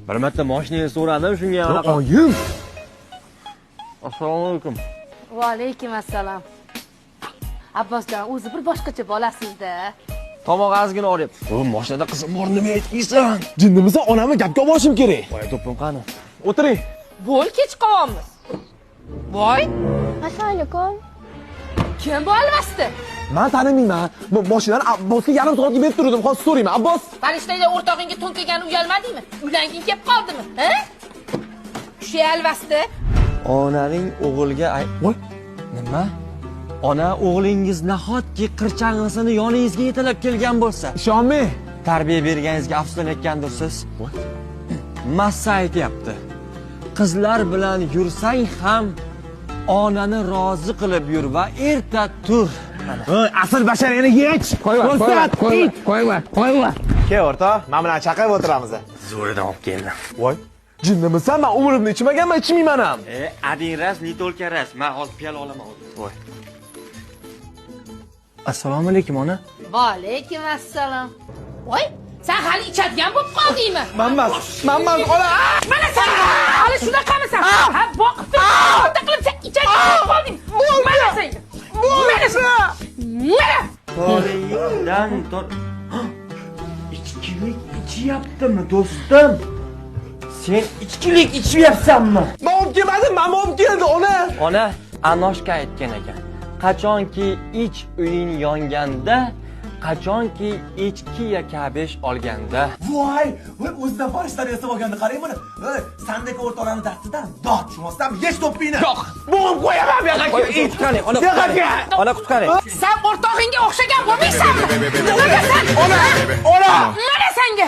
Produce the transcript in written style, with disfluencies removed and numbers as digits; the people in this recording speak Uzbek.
Bir marta mashinaga so'radim, shunga Ya anaqa. oyim. Assalomu alaykum. Va alaykum assalom. Abbosjon, o'zi bir boshqacha bo'lasiz-da. Tomoq ozgina oryapti. O, mashinada qizim bor, nima aytmaysan? Jinnimisan, onamni gapga olishim kerak. Voy, to'pim qani? O'tiring. Bo'l kech qolyapmiz. Voy, Assalomu alaykum. kim bu alvasti? Men tanimayman. Bu mashinani Abbosga yarim soatga berib turdim. Hozir so'rayman. Abbos. Balishlayda o'rtog'ingga to'nkagani uyalmadingmi? Uylanging kelib qoldimi? Ha? Shu alvasti. Onaning o'g'ilga Voy. nima? Ona o'g'lingiz nahotki qirchang'isini yoningizga yetalab kelgan bo'lsa, Ishonmay. tarbiya berganingizga afsuslanayotgandirsiz. Massa aytyapti. Qizlar bilan yursang ham onani rozi qilib yur va erta tur. Voy, asl bashariyani yech. Qo'yma. Ke o'rtoq, men bilan chaqib o'tiramiz. Zo'ridan olib keldim. Voy. Jinnimisan, men umrimda ichmaganman, ichmayman ham. Ading ras, ni to'lka ras. Men hozir piyola olaman. Voy. Assalomu alaykum ona. Va alaykum assalom. Voy, sen hali ichadigan bo'lib qoldingmi? Manmas, ola. Mana sen hali shunaqamisan? Ha, boqib turib, o'ta qilib sen ichadigan bo'lib qolding. Mana sen. Mana. Qo'lingdan tot. Ichkilik ichyaptimi, do'stim? Sen ichkilik ichyapsanmi? Men olib kelmadim, men olib keldi, ona. Ona Anoshka aytgan ekan. Qachonki ich uying yonganda, qachonki ichkiya kabesh olganda. Voy, o'zidan farishtalar yasab olganda qarang buni. Sandek o'rtoqlarni dastidan dod tushmasdan yesh to'pingni. Yo'q, bo'g'ib qo'yaman bu yoqqa. Qutqaring, ona. Ona qutqaring. Sen o'rtog'ingga o'xshagan bo'lmaysanmi? Ona. Mana senga.